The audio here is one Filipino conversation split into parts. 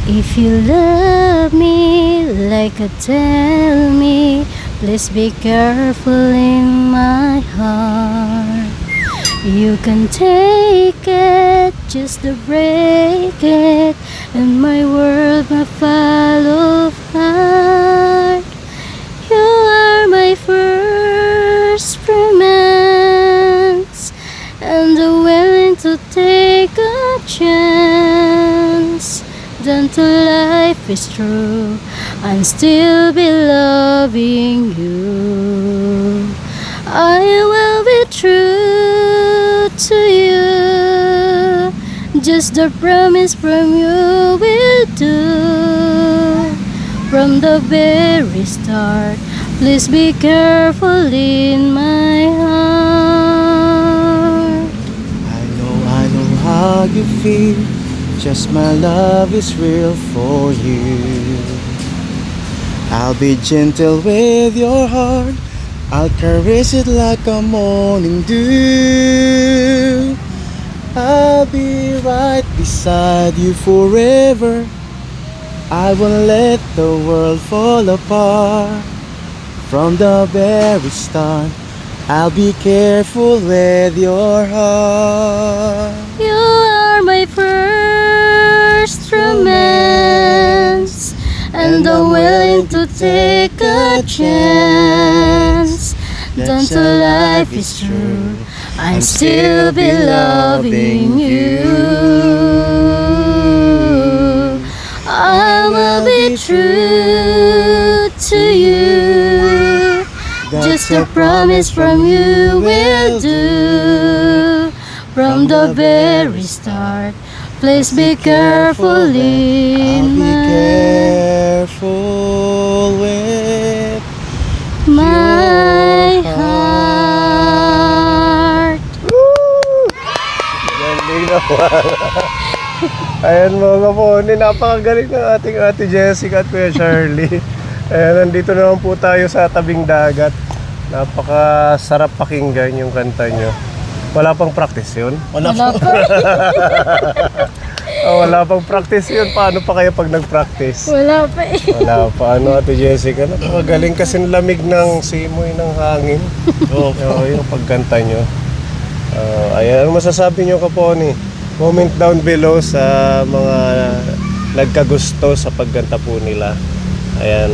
If you love me like a tell me, please be careful in my heart. You can take it, just to break it, and my world will fall apart. You are my first romance, and the willing to take a chance. Then to life is true, and still be loving you. I will be true to you, just the promise from you will do. From the very start, please be careful in my heart. I know how you feel. Just my love is real for you. I'll be gentle with your heart. I'll caress it like a morning dew. I'll be right beside you forever. I won't let the world fall apart. From the very start, I'll be careful with your heart. You are my first romance, and I'm willing to take a chance. Don't till life is true, I'm still be loving you. I will be true to you, just a promise from you will do. From the very start, please be careful I'll in be my careful with my heart. Galing naman. Ayan mga kaponi, napakagaling ng ating Ate Jessica at Kuya Charlie. Ayan, nandito naman po tayo sa tabing dagat. Napakasarap pakinggan yung kanta nyo. Wala pang practice yun? Wala pa. Oh, wala pang practice yun. Paano pa kaya pag nag-practice? Wala pa eh. Wala pa. Ano, Ate Jessica? Napakagaling kasi lamig ng simoy ng hangin. Oo, yung pagkanta nyo. Ayan, ano masasabi nyo kaponi? Comment down below sa mga nagkagusto sa pagkanta po nila. Ayan,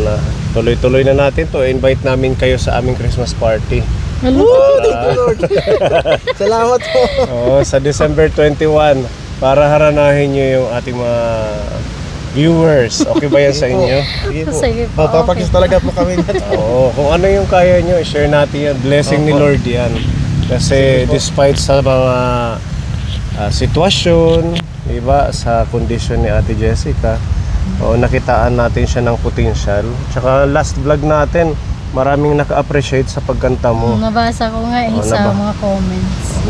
tuloy-tuloy na natin to. Invite namin kayo sa aming Christmas party. Hello. Thank you, Lord. Salamat po. Sa December 21 para haranahin nyo yung ating mga viewers. Okay ba yan sa inyo? Sige po. Sige po, Papapakis okay. talaga po kami niyan. Oo, kung ano yung kaya nyo, share natin yan. Blessing ni Opo. Lord yan. Kasi despite sa mga sitwasyon, diba, sa kondisyon ni Ate Jessica, nakitaan natin siya ng potential. Tsaka last vlog natin, maraming naka-appreciate sa pagkanta mo. Nabasa ko nga eh sa mga comments.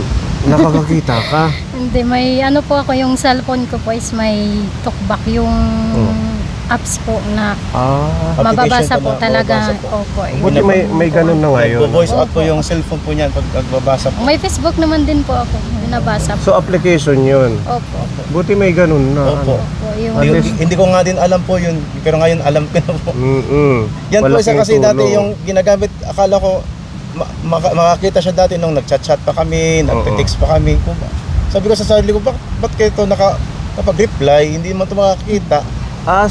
Nakakakita ka. Hindi, may ano po ako, yung cellphone ko po is may talkback yung apps po na mababasa po talaga. Opo. Buti may ganun na ngayon. Voice out po yung cellphone po niyan pag nagbabasa po. May Facebook naman din po ako, binabasa po. So application yun. Opo. Buti may ganun na. Opo. Opo, yung Hindi ko nga din alam po yun, pero ngayon alam ko na po. Yan po isa Malaking kasi dati tulong. yung ginagamit, akala ko makakita siya dati nung nagchat-chat pa kami, nagte-text pa kami. Sabi ko sa sarili ko, ba't kayo ito nakapag-reply, hindi mo ito makakita.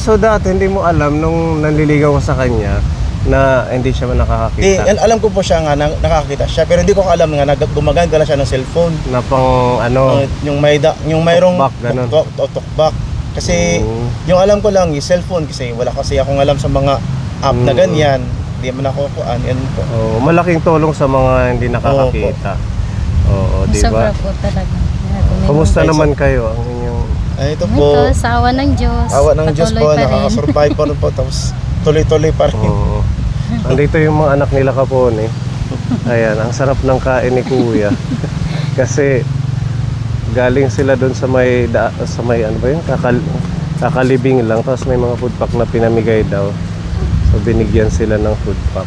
So dati hindi mo alam nung nanliligaw ka sa kanya na hindi siya nakakakita. Alam ko po siya nga, nakakita siya, pero hindi ko alam nga, gumagamit pala siya ng cellphone. Na pang ano, Yung mayroong Talkback, ganun. talkback. Kasi yung alam ko lang, yung cellphone, kasi wala kasi akong alam sa mga app na ganyan. Hindi man ako kuan, yan po. malaking tulong sa mga hindi nakakakita. Oo, di sobra ba? po talaga. Kumusta naman kayo ang inyong Ito po, Ito, sa awa ng Diyos. awa ng Diyos po, patuloy pa rin. nakakasurvive pa rin po, tapos tuloy-tuloy pa rin. Oo. Andito yung mga anak nila kapone. Ayan, ang sarap ng kain ni Kuya. Kasi galing sila doon sa may ano ba yun? Kakalibing lang, tapos may mga food pack na pinamigay daw. So binigyan sila ng food pack.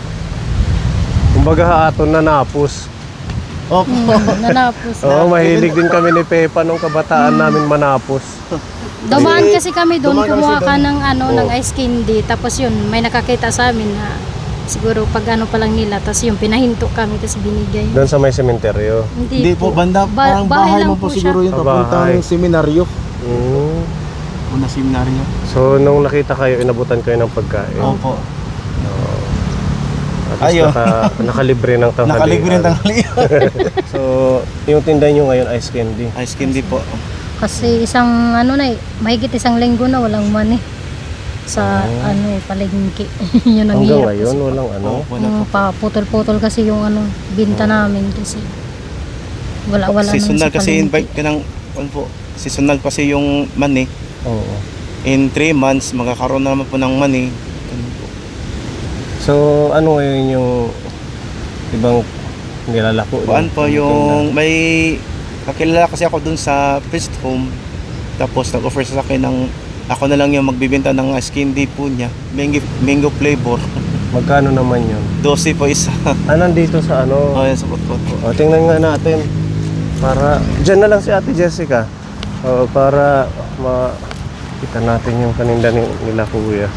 Kumbaga haaton na napos. Opo. Nanapos na. Oo, mahilig din kami ni Pepa nung kabataan namin manapos. Dumaan kasi kami doon, dumaan kami kumuha sa ka doon. ng ano, Oo. ng ice candy. Tapos yun, may nakakita sa amin na siguro pag ano pa lang nila. Tapos yung pinahinto kami, tapos binigay. Doon sa may sementeryo. Hindi po, banda, parang bahay mo po siguro yun, Ah, papuntang bahay. seminaryo. Mm. Una seminaryo. So, nung nakita kayo, inabutan kayo ng pagkain. Opo. At least Ayun. nakalibre ng tanghalian. Nakalibre ng tanghalian. So, yung tinda nyo ngayon, ice candy. Ice candy po. Kasi isang ano na mahigit isang linggo na walang money sa ano palengke. Yun ang Hanggang hirap ngayon, kasi. walang ano. Opo, wala po. Paputol-putol kasi yung ano binta namin kasi wala Seasonal naman sa kasi palengke. invite ka ng, ano po, seasonal kasi yung money. Oo. In 3 months, magkakaroon na naman po ng money. Ganun po. So, ano ngayon yung ibang nilalako? Kuan po yung may kakilala kasi ako dun sa first home. Tapos nag-offer sa akin ng ako na lang yung magbibenta ng ice candy po niya. Mango flavor. Magkano naman yun? 12 po isa. Nandito sa ano? Oh, yan sa pot-pot po. O, tingnan nga natin. Para, dyan na lang si Ate Jessica. O, para makita natin yung paninda nila kuya.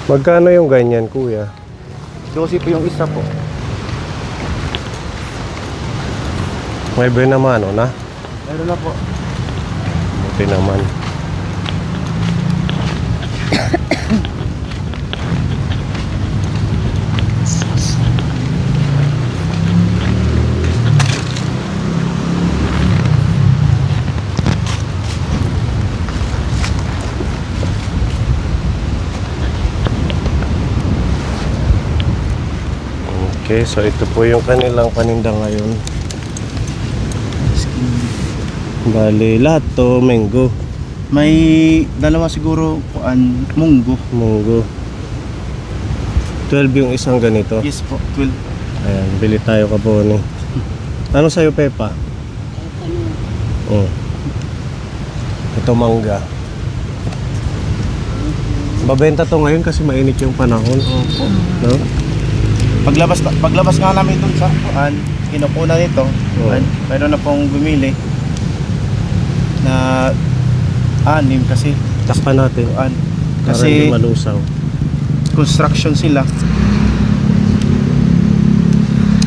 Magkano yung ganyan kuya? 12 po yung isa po. May naman, o na? Meron na po. Buti naman. Okay, so ito po yung kanilang paninda ngayon. Bali, lahat to mango. May dalawa siguro kuan munggo. Munggo. 12 yung isang ganito. Yes po, 12. Ayan, bili tayo kaponi. Ano sa'yo, Pepa? Oh. Ito mangga. Babenta to ngayon kasi mainit yung panahon. Opo. No? Paglabas nga namin dun sa kuan, kinukuna nito. Oo. Mayroon na pong bumili na 6 kasi Takpan natin. kuan. Para hindi Kasi malusaw. construction sila.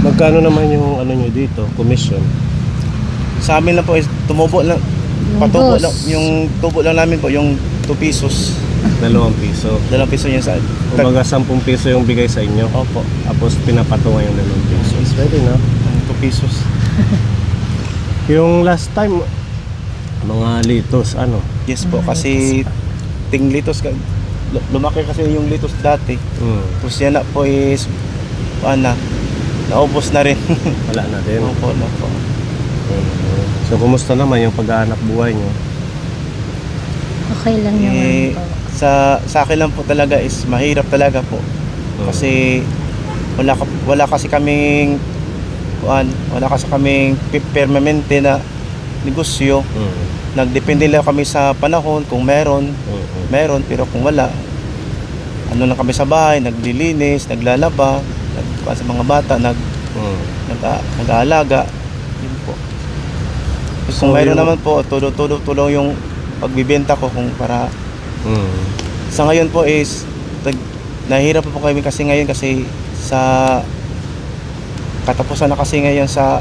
Magkano naman yung ano nyo dito? Commission? Sa amin lang po is tumubo lang. Patubo lang. Yung tubo lang namin po, yung 2 pesos. 2 piso. 2 peso yun sa Kumbaga 10 piso yung bigay sa inyo. Opo. Tapos pinapatungan yung 2 piso. Pwede na. 2 pesos. Yung last time, mga litos, ano? Yes po, kasi litos ka. Lumaki kasi yung litos dati. Tapos yan na po is naubos na rin. Wala na din. Opo, opo. So, kumusta naman yung paghahanap buhay nyo? Okay lang naman po. Sa akin lang po talaga is mahirap talaga po. Kasi wala kasi kaming permanente na negosyo. Nagdepende lang kami sa panahon kung meron, pero kung wala, ano lang kami sa bahay, naglilinis, naglalaba, sa mga bata, nag-aalaga. Yun po. So, Kung mayroon yung- naman po, tulong yung pagbibenta ko kung para sa ngayon po is nahihirap po kami kasi ngayon kasi sa katapusan na kasi ngayon sa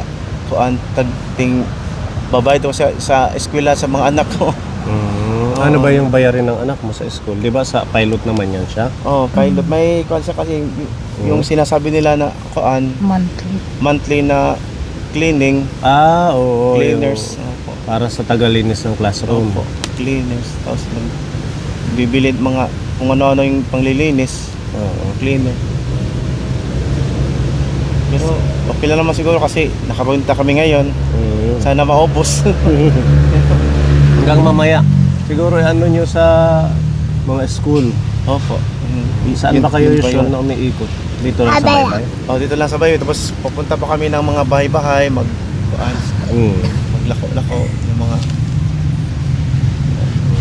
tagting babayad ko sa eskwela sa mga anak ko. Ano ba yung bayarin ng anak mo sa school? Di ba sa pilot naman yan siya? Oh, pilot may kuan sa kasi yung sinasabi nila na monthly na cleaning, Oo. cleaners. Yung para sa tagalinis ng classroom. Opo, cleaners. Tapos bibili mga kung ano-ano yung panglilinis, cleaner. Pero okay lang naman siguro kasi nakapunta kami ngayon. Sana maubos. Hanggang mamaya. Siguro ano nyo sa Mga school. Opo. Saan ba kayo Yun pa usual yun. na umiikot? Dito lang sa baybay? Dito lang sa bayo. Tapos pupunta pa kami ng mga bahay-bahay, maglako-lako, yung mga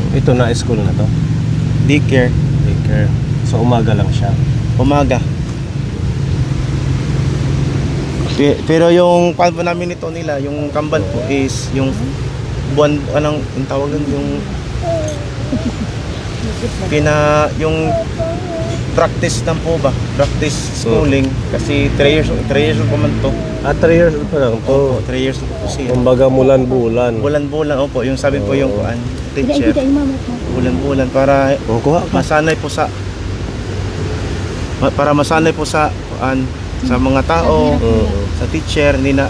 Ito na school na to? daycare. Daycare. So umaga lang siya. Umaga. Pero yung pan po namin nito nila, yung kambal po is yung buwan, anong yung tawagan, yung yung practice lang po ba? Practice schooling. Kasi 3 years old pa man to. 3 years old pa lang to. Opo, 3 years old po siya. Kumbaga mulan-bulan. Bulan-bulan, opo. Yung sabi po yung teacher. Bulan-bulan para Kuha ka. masanay po sa sa mga tao, sa teacher, hindi na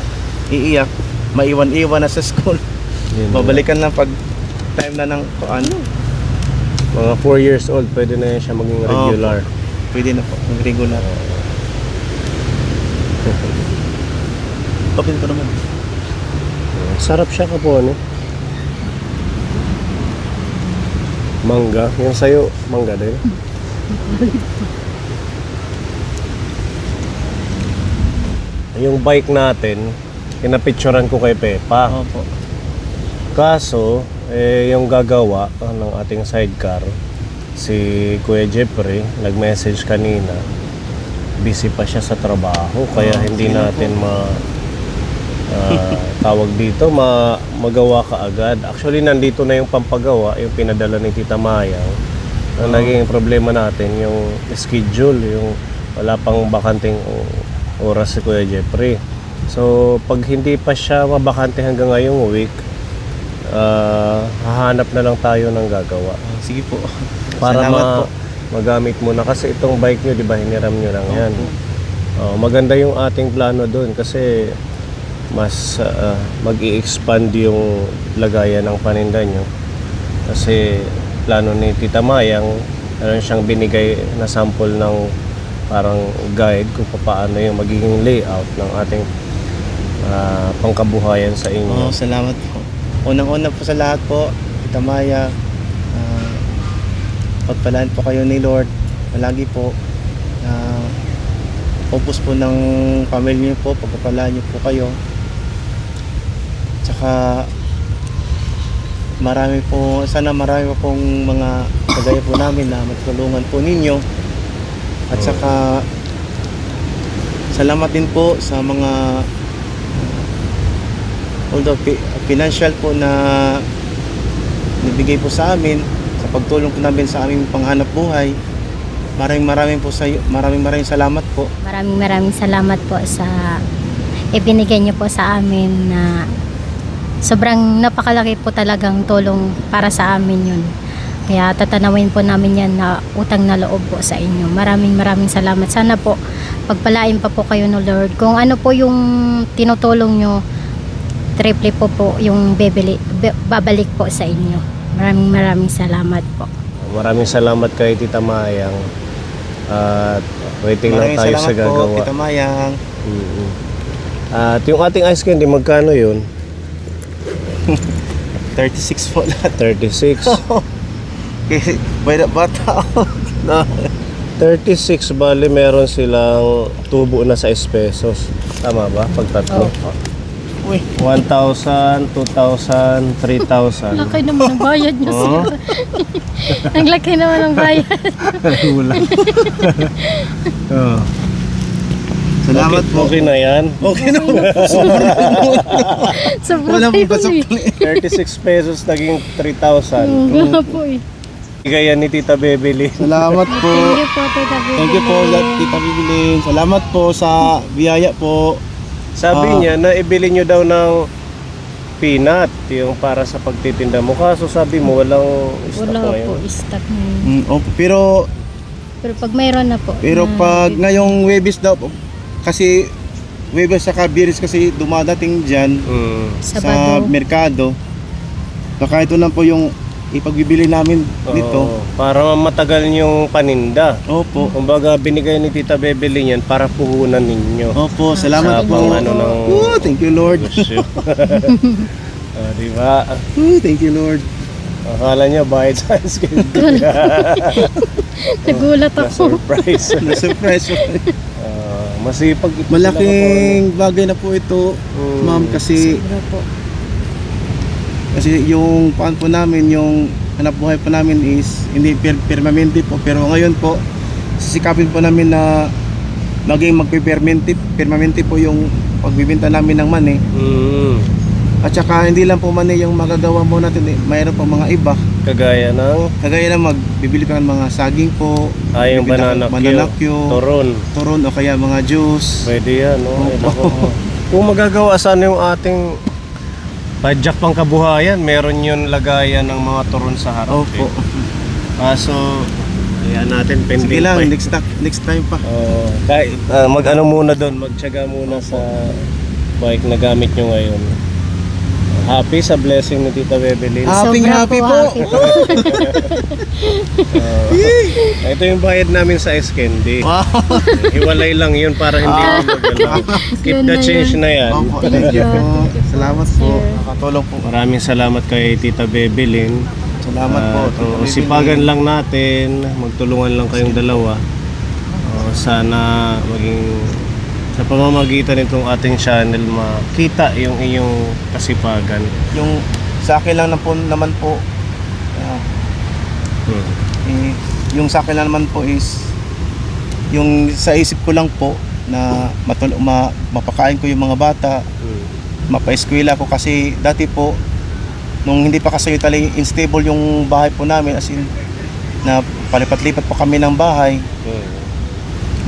iiyak, maiwan-iwan na sa school. Babalikan lang pag time na ng Mga 4 years old, pwede na yan siya maging regular. pwede na po, regular. Open ko naman. Sarap siya kapon. Mangga. Yung sa'yo, mangga din. Yung bike natin, pinapicturan ko kay Pepa. Opo. Kaso, yung gagawa ng ating sidecar, si Kuya Jeffrey, nag-message kanina, busy pa siya sa trabaho, kaya hindi natin tawag dito, magawa ka agad. Actually, nandito na yung pampagawa, yung pinadala ni Tita Mayang. Ang naging problema natin, yung schedule, yung wala pang bakanting oras si Kuya Jeffrey. So, pag hindi pa siya mabakante hanggang ngayong week, hahanap na lang tayo ng gagawa. Sige po. Para Salamat po. magamit mo na. Kasi itong bike nyo, di ba, hiniram nyo lang yan. Maganda yung ating plano doon kasi mas mag-i-expand yung lagayan ng paninda nyo. Kasi plano ni Tita Mayang, meron siyang binigay na sample ng parang guide kung paano yung magiging layout ng ating pangkabuhayan sa inyo. Salamat po. Unang-una po sa lahat po, Tita Maya, pagpalaan po kayo ni Lord palagi po. Focus po ng pamilya niyo po, pagpapalaan niyo po kayo. Tsaka sana marami po pong mga kagaya po namin na matulungan po ninyo. At saka salamat din po sa mga although financial po na nibigay po sa amin sa pagtulong po namin sa aming panghanap buhay. Maraming salamat po. Maraming salamat po sa ibinigay niyo po sa amin na sobrang napakalaki po talagang tulong para sa amin yun. Kaya tatanawin po namin yan na utang na loob po sa inyo. Maraming salamat. Sana po pagpalain pa po kayo ng Lord. Kung ano po yung tinutulong nyo, triple po yung babalik po sa inyo. Maraming salamat po. Maraming salamat kay Tita Mayang. At waiting lang tayo sa gagawa. Maraming salamat po, Tita Mayang. At yung ating ice candy, magkano yun? 36 po lahat. 36. Bata ako. 36, bali meron silang tubo na 6 pesos. Tama ba? Pag tatlo. Uy. 1,000, 2,000, 3,000. Laki naman ang bayad nyo sir. Ang laki naman ang bayad. Ulang. Salamat Okay, po. okay na yan. Okay na po. Sobrang Wala kayo pong eh. 36 pesos naging 3,000. Nga po eh. Bigay yan ni Tita Bebeli. Salamat po. Thank you po, Tita Bibilin. Thank you po, Tita Bibilin. Salamat po sa biyaya po. Sabi niya na ibili nyo daw ng peanut yung para sa pagtitinda mo. Kaso sabi mo walang stock Wala ngayon. po, stock ngayon. Pero Pero pag mayroon na po. pag ngayong Webis daw, kasi Webis sa Biyernes kasi dumadating dyan sa Sabado. merkado. Baka ito lang po yung ipagbibili namin dito. Oo, para matagal yung paninda. Opo. Kumbaga binigay ni Tita Bebeli yan para puhunan ninyo. Opo, salamat Sa po. pang ano ng Thank you Lord. negosyo. Diba? Thank you Lord. Akala niya bayad sa ice cream. Nagulat ako. Na-surprise. Na-surprise. Masipag ito. Malaking bagay na po ito, ma'am, kasi Sobra po. yung paan po namin, yung hanap buhay po namin is hindi permanente po, pero ngayon po sisikapin po namin na maging permanente po yung pagbibenta namin ng mani. At saka hindi lang po mani yung magagawa mo natin, mayroon pa mga iba. Kagaya ng Kagaya na magbibili pa ng mga saging po, yung bibili banana Q, turon o kaya mga juice. Pwede yan, no? Ay, Opo. nako. Kung magagawa sana yung ating padyak pang kabuhayan, meron yun lagayan ng mga turon sa harap. Opo. Kaso, ayan natin, pending Sige lang, pa. next time pa. Kahit mag-ano muna doon, magtiyaga muna sa bike na gamit nyo ngayon. Happy sa blessing ni Tita Bebelin. Happy po. happy po. Ito yung bayad namin sa Eskendi. Wow. Hiwalay lang yun para hindi magalaw. Keep Yun the na change yun. na yan. Opo, Thank thank you. you. Salamat po. Sir. Nakatulong po. Maraming salamat kay Tita Bebelin. Salamat po. Tita Bebelin. Sipagan lang natin, magtulungan lang kayong dalawa. Sana maging sa pamamagitan nitong ating channel makita yung iyong kasipagan. Yung sa akin lang naman po, yung sa akin lang naman po is yung sa isip ko lang po na mapakain ko yung mga bata, mapa-eskwela ko, kasi dati po nung hindi pa kasi talagang unstable yung bahay po namin, as in na palipat-lipat po kami ng bahay.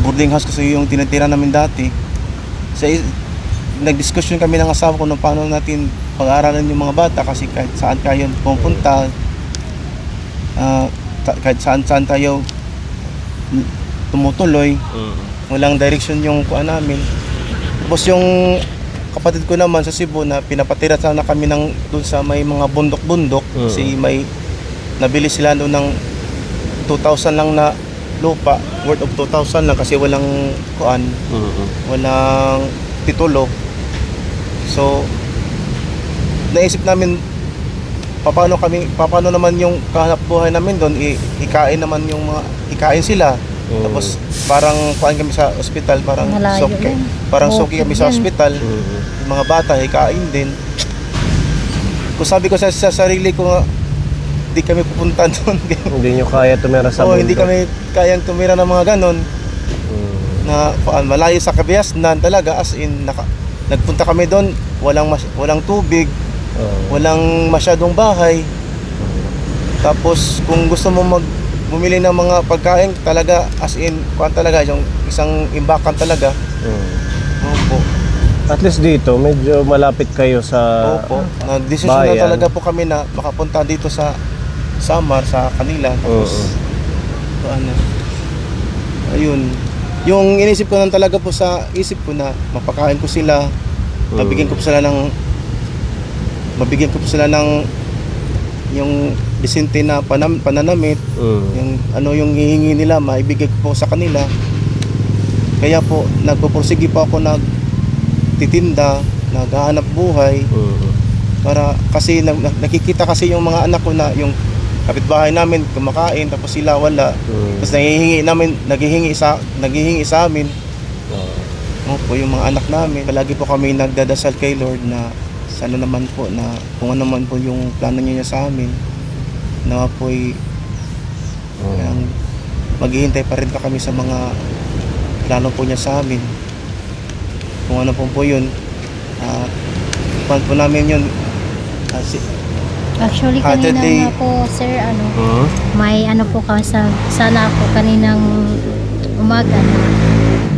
Boarding house kasi yung tinitira namin dati. Nagdiskusyon kami ng asawa ko kung paano natin pag-aaralan yung mga bata, kasi kahit saan kayo pumunta, kahit saan tayo tumutuloy, walang direction yung kuan namin. Tapos yung kapatid ko naman sa Cebu na pinapatira sana kami doon sa may mga bundok-bundok, kasi may nabili sila doon ng 2,000 lang na lupa, worth of 2,000 lang, kasi walang kuan, walang titulo. So naisip namin paano naman yung kahanap buhay namin doon, ikain sila. Tapos parang kuan kami sa ospital, parang Malayo soke, yan. soki kami sa Yan. ospital. Yung mga bata ikain din. Kung sabi ko sa sarili ko nga, di kami pupunta doon. Hindi nyo kaya tumira sa mundo. Hindi kami kayang tumira ng mga ganon na malayo sa Kabiasnan talaga, as in nagpunta kami doon, walang tubig, walang masyadong bahay. Tapos kung gusto mo bumili ng mga pagkain talaga, as in talaga yung isang imbakan talaga. Opo. At least dito medyo malapit kayo sa Opo. Nag-decision na bayan. talaga po kami na makapunta dito sa Samar sa kanila. Tapos ayun, yung inisip ko lang talaga po sa isip ko na mapakain ko sila, mabigyan ko po sila ng yung disente na pananamit, yung yung hihingi nila maibigay ko po sa kanila. Kaya po nagpupursige pa ako, nagtitinda, naghahanap buhay, para kasi nakikita kasi yung mga anak ko na yung kapitbahay namin kumakain tapos sila wala. Tapos naghihingi sa amin. Opo, yung mga anak namin. Palagi po kami nagdadasal kay Lord na sana naman po na kung ano naman po yung plano niya sa amin, na po'y maghihintay pa rin pa kami sa mga plano po niya sa amin. Kung ano po yun, plan po namin yun. Actually, kanina Saturday. nga po, sir, may po kami sana po kaninang umaga na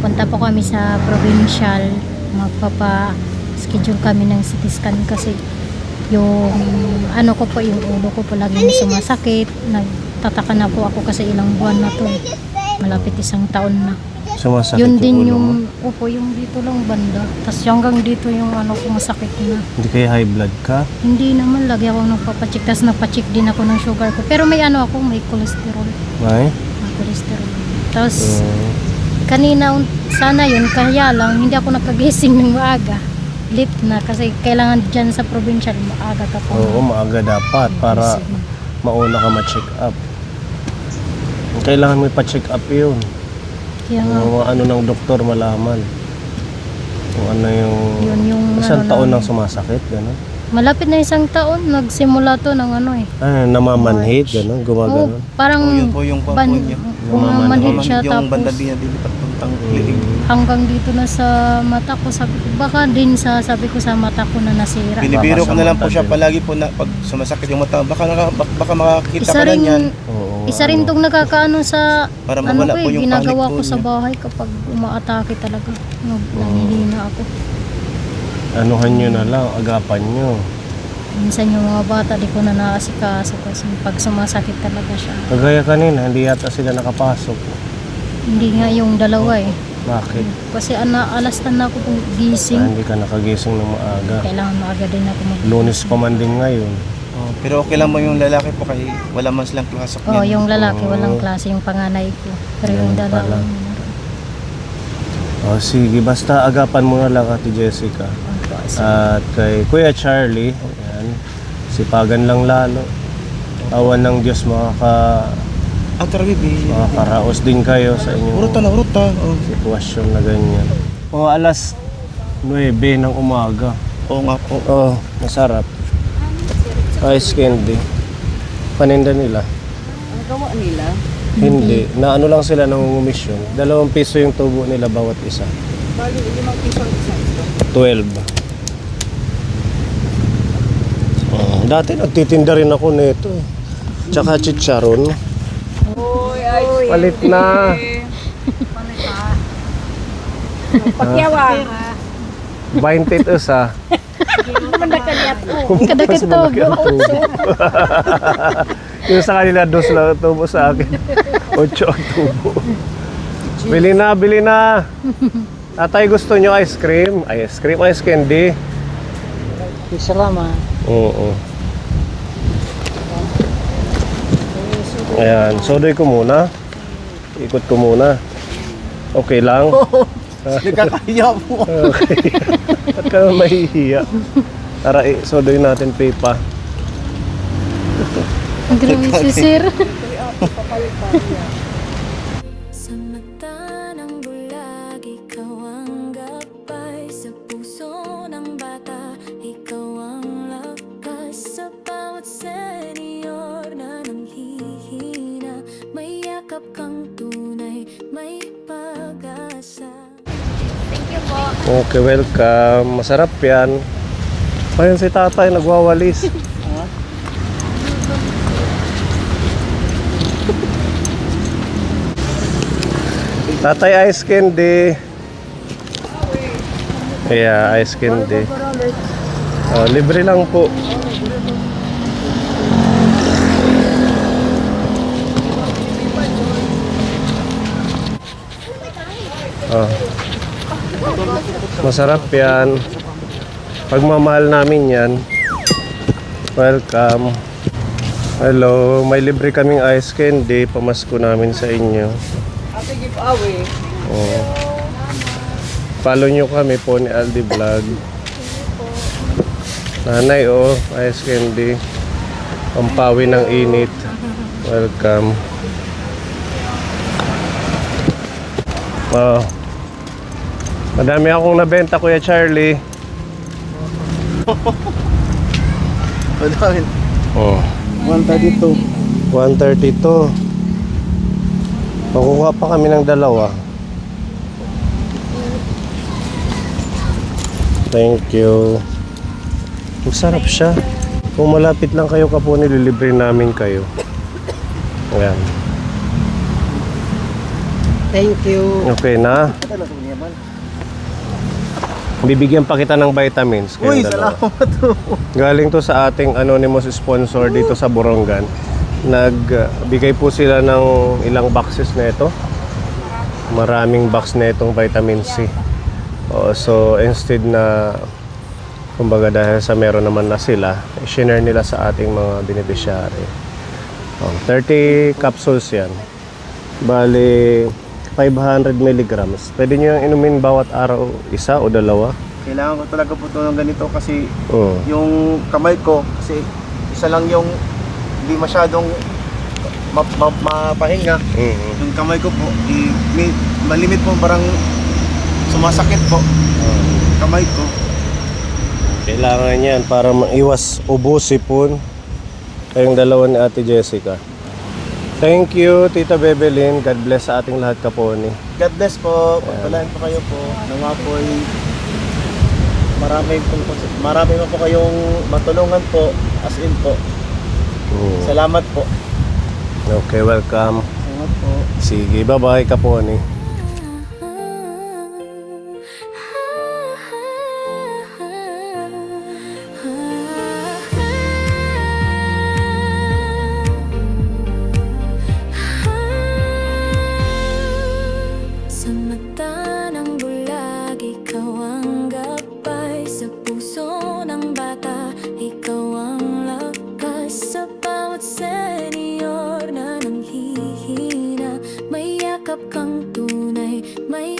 punta po kami sa provincial, magpapa-schedule kami ng CT scan, kasi yung ko po, yung ulo ko po laging sumasakit. Nagtataka na po ako kasi ilang buwan na to, malapit 1 taon na. sumasakit Yun din ulo mo. yung upo, yung dito lang banda, tapos hanggang dito yung ko masakit na. Hindi kaya high blood ka? Hindi naman, lagi ako nagpapacheck, tapos nagpacheck din ako ng sugar ko, pero may ako, may cholesterol. Ay? May cholesterol. Tapos kanina sana yun, kaya lang hindi ako nakagising ng maaga, late na, kasi kailangan dyan sa provincial maaga ka po. Oo, maaga dapat para mauna ka ma-check up. Kailangan mo ipa-check up yun. Kaya nga, Yung mga ano ng doktor malaman. Kung ano yung... yun yung Isang ano taon namin. nang sumasakit, gano'n. Malapit na isang taon, nagsimula to ng ano eh. Namamanhid, gano'n, Oo, gumagano'n. parang Oh, yun po yung ban, pampo niya. manhid siya Yung tapos banda din niya dilipat puntang liig. hanggang dito na sa mata ko. Sabi ko, baka din sabi ko sa mata ko na nasira. Binibiro ko na lang po Baka sa siya mata palagi po na pag sumasakit yung mata. Baka makakita Isa ka na rin, niyan. Oo, isa rin tong nakakaano sa Para ano mawala ko po eh, yung ginagawa panic ko po sa niya. bahay kapag umaatake talaga. Nangihina ako. Anuhan nyo na lang, agapan nyo. Minsan yung mga bata di ko na naasikaso kasi pag sumasakit talaga siya. Kagaya kanina, hindi yata sila nakapasok. Hindi nga yung dalawa eh. Bakit? Kasi alas na ako pong gising. Hindi ka nakagising ng maaga. Kailangan maaga din ako Lunes pa man din ngayon. Oh, pero okay lang mo yung lalaki po kay wala man silang klasok Oh, niyan. yung lalaki Oo. walang klase, yung panganay ko. Pero yung Ganun dalawa pala. meron. O sige, basta agapan mo na lang Ate Jessica. Opo, At kay Kuya Charlie, ayan, sipagan lang lalo. Awan ng Diyos makakaraos din kayo sa Uruta inyong na uruta. Oh. sitwasyon na ganyan. Mga alas 9 ng umaga. Oo nga po. Oh, masarap. Ice candy. Paninda nila. Ang gawa nila, Hindi. Na ano lang sila nangungumisyon. 2 piso yung tubo nila bawat isa. bali 5 piso ang isa ito. 12. Dati nagtitinda rin ako nito. Tsaka chicharon. Uy, ay. Palit na. Pagyawa. 20 isa. Naman na kaniyat ko. Kadakit Mas malaki ang tubo. Yung sa kanila, 2 lang ang tubo sa akin. 8 ang tubo. Bili na, bili na. Tatay, gusto nyo ice cream? Ice cream, ice candy? Salamat. Oo. Ayan, sodoy ko muna. Ikot ko muna. Okay lang? Nagkakaya po. Okay. Ba't ka naman mahihiya? Tara, sodoy natin pipa. Grabe si sir. Sa mata ng bulag, ikaw ang gabay. Sa puso ng bata, ikaw ang lakas. Sa bawat senyor na nanghihina, may yakap kang tunay, may pag-asa. Okay, welcome. Masarap yan. Ayun si tatay, nagwawalis. Tatay, ice candy. Yeah, ice candy. Oh, libre lang po. Oh. Masarap yan. Pagmamahal namin yan. Welcome. Hello, may libre kaming ice candy. Pamasko namin sa inyo. Ate giveaway. Oh. Follow nyo kami po ni Aldi Vlog. Nanay, oh, ice candy. Pampawi ng init. Welcome. Oh. Madami akong nabenta, Kuya Charlie. Madami. Oh. 132. 132. Makukuha pa kami ng 2. Thank you. Masarap siya. Kung malapit lang kayo kapo, nililibre namin kayo. Ayan. Thank you. Okay na. Bibigyan pa kita ng vitamins. Uy, kayong dalawa. salamat po. Galing to sa ating anonymous sponsor dito sa Borongan. Nagbigay po sila ng ilang boxes na ito. Maraming box na itong vitamin C. So instead na, kumbaga dahil sa meron naman na sila, i-share nila sa ating mga beneficiary. 30 capsules yan. Bali, 500 milligrams. Pwede nyo yung inumin bawat araw, 1 o 2. Kailangan ko talaga po ito ng ganito kasi Oo. yung kamay ko kasi isa lang yung hindi masyadong mapahinga. Yung kamay ko po, malimit po parang sumasakit po. Kamay ko. Kailangan yan para maiwas ubo, sipon. Kayong dalawa ni Ate Jessica. Thank you, Tita Bebelyn. God bless sa ating lahat, Kaponi. God bless po. Pagpalaan po kayo po. Nawa po ay marami po kayong matulungan po. As in po. Salamat po. Okay, welcome. Salamat po. Sige, bye-bye, Kaponi. Sa mata ng bulag, ikaw ang gabay. Sa puso ng bata, ikaw ang lakas. Sa bawat senyor na nanghihina, may yakap kang tunay, may